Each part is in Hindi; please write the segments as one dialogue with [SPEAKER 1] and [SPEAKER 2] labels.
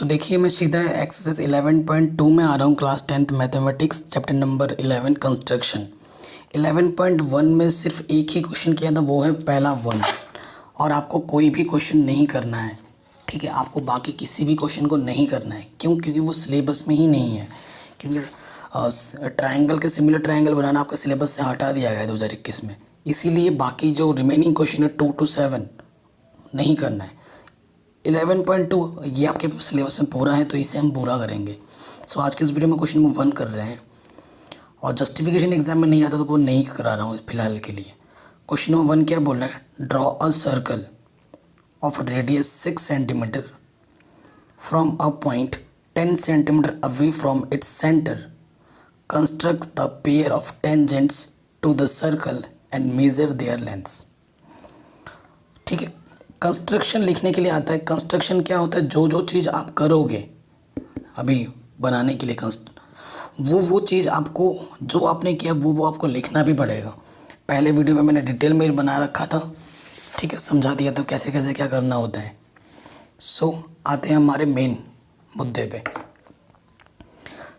[SPEAKER 1] तो देखिए मैं सीधा एक्सरसाइज 11.2 में आ रहा हूँ। Class 10th mathematics chapter number 11 construction. 11.1 में सिर्फ एक ही क्वेश्चन किया था, वो है पहला 1। और आपको कोई भी क्वेश्चन नहीं करना है, ठीक है। आपको बाकी किसी भी क्वेश्चन को नहीं करना है। क्यों? क्योंकि वो सिलेबस में ही नहीं है। क्योंकि ट्रायंगल के सिमिलर ट्रायंगल बनाना आपका सिलेबस से हटा दिया गया है 2021 में। इसीलिए बाकी जो रिमेनिंग क्वेश्चन है 2 to 7 नहीं करना है। 11.2 ये आपके सिलेबस में पूरा है, तो इसे हम पूरा करेंगे। सो आज के इस वीडियो में क्वेश्चन नंबर 1 कर रहे हैं। और जस्टिफिकेशन एग्जाम में नहीं आता तो वो नहीं करा रहा हूँ फिलहाल के लिए। क्वेश्चन नंबर 1 क्या बोल रहा है? Draw a circle of radius 6 centimetre from a point 10 centimetre away from its centre. Construct the pair of tangents to the circle and measure their lengths. ठीक है, कंस्ट्रक्शन लिखने के लिए आता है। कंस्ट्रक्शन क्या होता है? जो चीज़ आप करोगे अभी बनाने के लिए वो चीज़ आपको जो आपने किया वो आपको लिखना भी पड़ेगा। पहले वीडियो में मैंने डिटेल में बना रखा था, ठीक है, समझा दिया था कैसे कैसे क्या करना होता है। सो आते हैं हमारे मेन मुद्दे पे।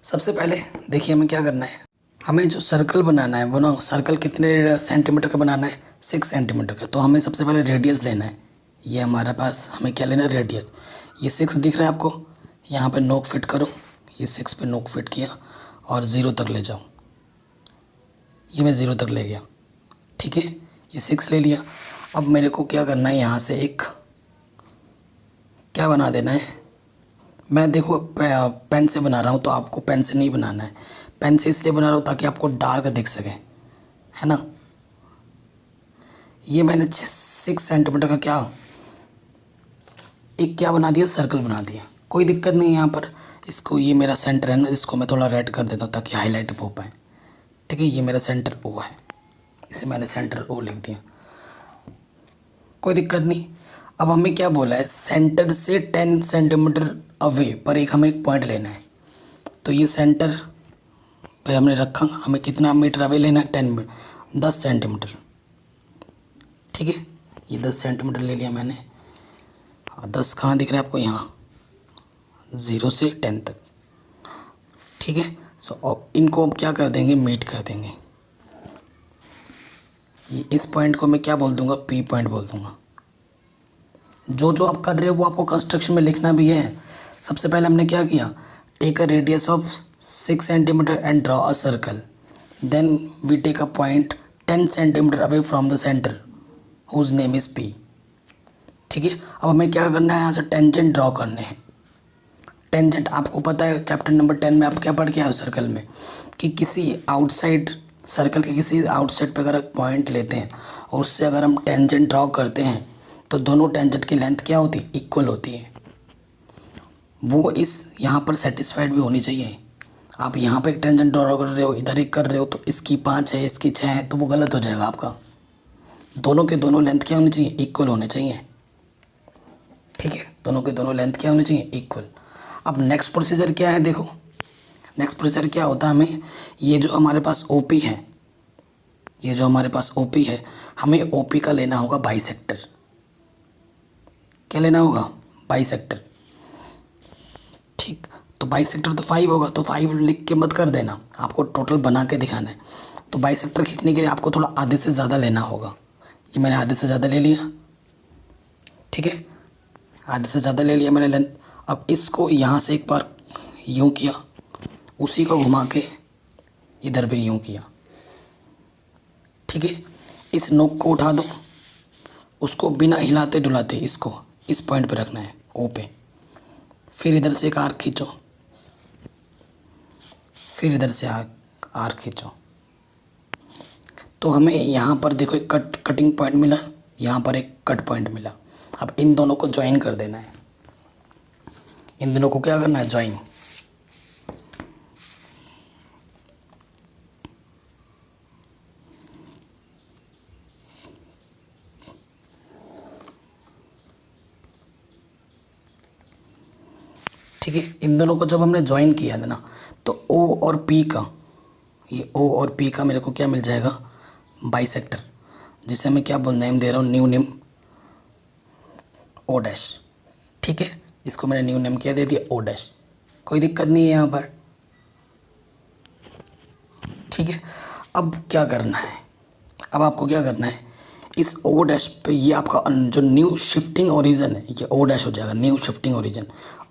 [SPEAKER 1] सबसे पहले देखिए हमें क्या करना है। हमें जो सर्कल बनाना है वो ना, सर्कल कितने सेंटीमीटर का बनाना है? 6 सेंटीमीटर का। तो हमें सबसे पहले रेडियस लेना है। ये हमारे पास हमें क्या लेना है? रेडियस। ये 6 दिख रहा है आपको? यहाँ पे नोक फिट करो। ये 6 पे नोक फिट किया और 0 तक ले जाओ। ये मैं 0 तक ले गया, ठीक है। ये 6 ले लिया। अब मेरे को क्या करना है? यहाँ से एक क्या बना देना है। मैं देखो पेन से बना रहा हूँ, तो आपको पेन से नहीं बनाना है। पेन से इसलिए बना रहा हूँ ताकि आपको डार्क दिख सके, है ना। ये मैंने 6 सेंटीमीटर का क्या बना दिया? सर्कल बना दिया। कोई दिक्कत नहीं है यहाँ पर। इसको, ये मेरा सेंटर है ना, इसको मैं थोड़ा रेड कर देता हूँ ताकि हाईलाइट हो पाए, ठीक है। ये मेरा सेंटर ओ है, इसे मैंने सेंटर ओ लिख दिया, कोई दिक्कत नहीं। अब हमें क्या बोला है? सेंटर से 10 सेंटीमीटर अवे पर हमें एक पॉइंट लेना है। तो ये सेंटर पे हमने रखा, हमें कितना मीटर अवे लेना है? 10 सेंटीमीटर, ठीक है। ये 10 सेंटीमीटर ले लिया मैंने। 10 कहाँ दिख रहा है आपको? यहाँ 0 से 10 तक, ठीक है। सो इनको अब क्या कर देंगे? मीट कर देंगे। ये इस पॉइंट को मैं क्या बोल दूंगा? पी पॉइंट बोल दूंगा। जो आप कर रहे हो वो आपको कंस्ट्रक्शन में लिखना भी है। सबसे पहले हमने क्या किया? Take a radius of 6 centimetre and draw a circle. Then we take a point 10 centimetre away from the centre whose name is P, ठीक है। अब हमें क्या करना है? यहाँ से टेंजेंट ड्रॉ करने हैं। टेंजेंट आपको पता है चैप्टर नंबर 10 में आप क्या पढ़ के आए हो सर्कल में, कि किसी आउटसाइड सर्कल के किसी आउटसाइड पे अगर एक पॉइंट लेते हैं और उससे अगर हम टेंजेंट ड्रॉ करते हैं तो दोनों टेंजेंट की लेंथ क्या होती है? इक्वल होती है। वो इस यहाँ पर सेटिस्फाइड भी होनी चाहिए। आप यहाँ पे एक टेंजेंट ड्रॉ कर रहे हो, इधर एक कर रहे हो, तो इसकी 5 है, इसकी 6 है, तो वो गलत हो जाएगा आपका। दोनों के दोनों लेंथ क्या होनी चाहिए? इक्वल होने चाहिए, ठीक है। दोनों के दोनों लेंथ क्या होनी चाहिए? इक्वल। अब नेक्स्ट प्रोसीजर क्या है? देखो नेक्स्ट प्रोसीजर क्या होता है। हमें ये जो हमारे पास ओपी है, ये जो हमारे पास ओपी है, हमें ओपी का लेना होगा बाइसेक्टर। क्या लेना होगा? बाइसेक्टर, ठीक। तो बाइसेक्टर तो 5 होगा, तो 5 लिख के मत कर देना, आपको टोटल बना के दिखाना है। तो बाइसेक्टर खींचने के लिए आपको थोड़ा आधे से ज़्यादा लेना होगा। ये मैंने आधे से ज़्यादा ले लिया, ठीक है। आधे से ज़्यादा ले लिया मैंने लेंथ। अब इसको यहाँ से एक बार यूँ किया, उसी को घुमा के इधर भी यूँ किया, ठीक है। इस नोक को उठा दो, उसको बिना हिलाते डुलाते इसको इस पॉइंट पे रखना है, ओ पे। फिर इधर से एक आर्क खींचो, फिर इधर से आर्क खींचो। तो हमें यहाँ पर देखो एक कटिंग पॉइंट मिला, यहाँ पर एक कट पॉइंट मिला। अब इन दोनों को ज्वाइन कर देना है। इन दोनों को क्या करना है? ज्वाइन। ठीक है, इन दोनों को जब हमने ज्वाइन किया था ना, तो ओ और पी का, ये ओ और पी का मेरे को क्या मिल जाएगा? बाइसेक्टर, जिसे मैं क्या बोल नेम दे रहा हूँ? न्यू नेम ओ डैश, ठीक है। इसको मैंने न्यू नेम क्या दे दिया, ओ डैश। कोई दिक्कत नहीं है यहाँ पर, ठीक है। अब क्या करना है, अब आपको क्या करना है, इस ओ डैश पे ये आपका जो न्यू शिफ्टिंग ओरिजिन है ये ओ डैश हो जाएगा, new shifting origin.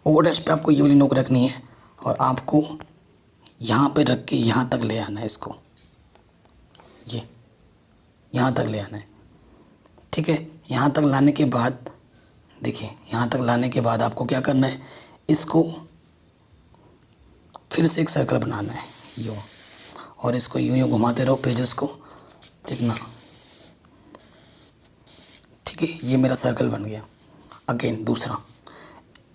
[SPEAKER 1] O dash पे आपको ये वाली नोक रखनी है और आपको यहाँ पे रख के यहाँ तक ले आना है इसको, ये यहाँ तक ले आना है, ठीक है। यहाँ तक लाने के बाद देखिए, यहाँ तक लाने के बाद आपको क्या करना है, इसको फिर से एक सर्कल बनाना है यूँ, और इसको यूँ यूँ घुमाते रहो पेजेस को, देखना, ठीक है। ये मेरा सर्कल बन गया। अगेन दूसरा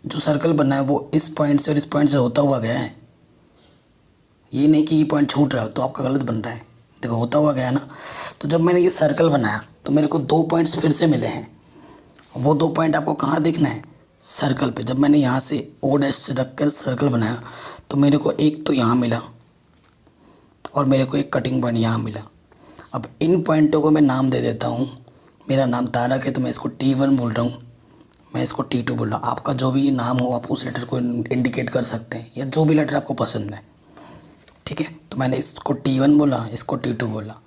[SPEAKER 1] जो सर्कल बना है वो इस पॉइंट से और इस पॉइंट से होता हुआ गया है, ये नहीं कि ये पॉइंट छूट रहा है तो आपका गलत बन रहा है, देखो होता हुआ गया ना। तो जब मैंने ये सर्कल बनाया तो मेरे को 2 पॉइंट्स फिर से मिले हैं, वो 2 पॉइंट आपको कहाँ देखना है, सर्कल पे। जब मैंने यहाँ से ओ डैश से रख कर सर्कल बनाया तो मेरे को एक तो यहाँ मिला और मेरे को एक कटिंग पॉइंट यहाँ मिला। अब इन पॉइंटों को मैं नाम दे देता हूँ, मेरा नाम तारक है तो मैं इसको T1 बोल रहा हूँ, मैं इसको T2 बोल रहा हूँ। आपका जो भी नाम हो आप उस लेटर को इंडिकेट कर सकते हैं, या जो भी लेटर आपको पसंद है, ठीक है। तो मैंने इसको T1 बोला, इसको T2 बोला।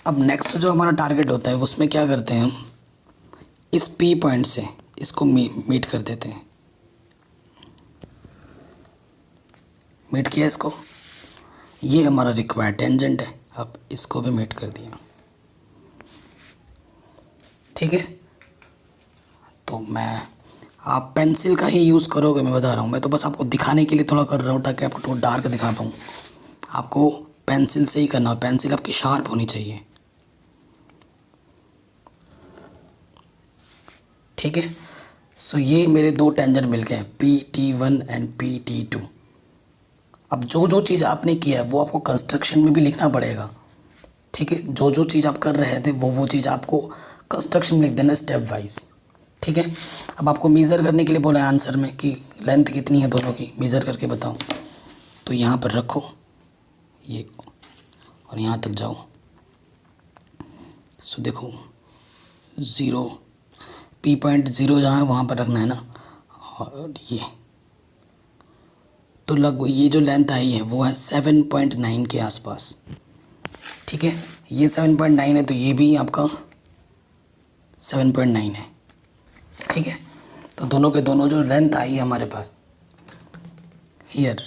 [SPEAKER 1] अब नेक्स्ट जो हमारा टारगेट होता है उसमें क्या करते हैं हम, इस P पॉइंट से इसको मीट कर देते हैं, मीट किया इसको, ये हमारा रिक्वायर्ड टेंजेंट है। अब इसको भी मीट कर दिया, ठीक है। तो आप पेंसिल का ही यूज़ करोगे, मैं बता रहा हूँ, मैं तो बस आपको दिखाने के लिए थोड़ा कर रहा हूँ ताकि आपको थोड़ा डार्क दिखा पाऊँ। आपको पेंसिल से ही करना है, पेंसिल आपकी शार्प होनी चाहिए, ठीक है। सो ये मेरे 2 टेंजेंट मिल गए, PT1 एंड PT2। अब जो जो चीज़ आपने किया है वो आपको कंस्ट्रक्शन में भी लिखना पड़ेगा, ठीक है। जो जो चीज़ आप कर रहे थे वो चीज़ आपको कंस्ट्रक्शन में लिख देना स्टेप वाइज, ठीक है। अब आपको मेज़र करने के लिए बोला है आंसर में कि लेंथ कितनी है दोनों की, मेज़र करके बताओ। तो यहाँ पर रखो ये और यहाँ तक जाओ। सो देखो 0 P पॉइंट 0 जहाँ है वहाँ पर रखना है ना, और ये तो लगभग ये जो लेंथ आई है वो है 7.9 के आसपास, ठीक है। ये 7.9 है तो ये भी आपका 7.9 है, ठीक है। तो दोनों के दोनों जो लेंथ आई है हमारे पास हियर,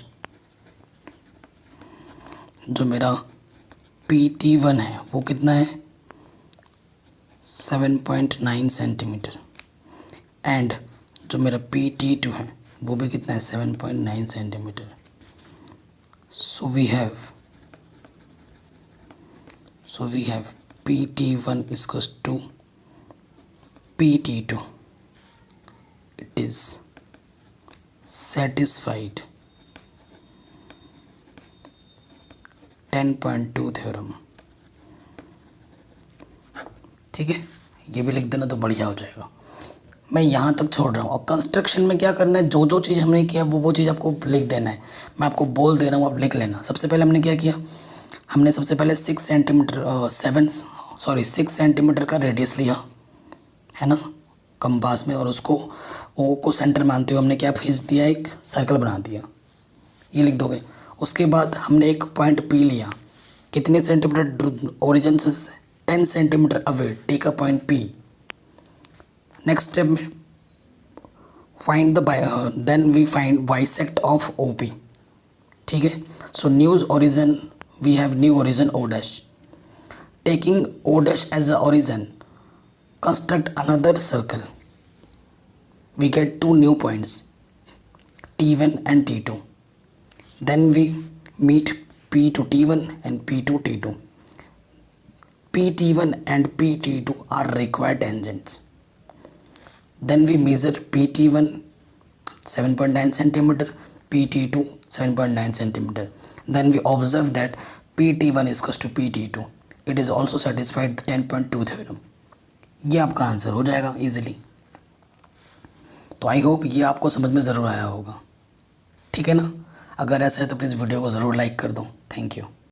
[SPEAKER 1] जो मेरा PT1 है वो कितना है 7.9 सेंटीमीटर, एंड जो मेरा PT2 है वो भी कितना है 7.9 centimetre. So we have PT1 equals to PT2, it is satisfied 10.2 theorem, ठीक है। ये भी लिख देना तो बढ़िया हो जाएगा। मैं यहाँ तक छोड़ रहा हूँ, और कंस्ट्रक्शन में क्या करना है, जो जो चीज़ हमने किया वो चीज़ आपको लिख देना है। मैं आपको बोल दे रहा हूँ, आप लिख लेना। सबसे पहले हमने क्या किया, हमने सबसे पहले 6 सेंटीमीटर का रेडियस लिया है ना कंपास में, और उसको ओ को सेंटर मानते हुए हमने क्या खींच दिया, एक सर्कल बना दिया, ये लिख दोगे। उसके बाद हमने एक पॉइंट P लिया, कितने सेंटीमीटर ओरिजिन से 10 centimetre away, take a point P। Next step में then we find bisect of OP, ठीक है। So new origin, we have new origin O dash, taking O dash as a origin, construct another circle, we get 2 new points T1 and T2, then we meet P to T1 and P to T2. PT1 and PT2 are required tangents. Then we measure PT1 7.9 centimeter, PT2 7.9 centimeter. Then we observe that PT1 is equals to PT2. It is also satisfied the 10.2 theorem. ये आपका आंसर हो जाएगा इजीली। तो आई होप ये आपको समझ में ज़रूर आया होगा, ठीक है ना। अगर ऐसा है तो प्लीज़ वीडियो को ज़रूर लाइक कर दो। Thank you.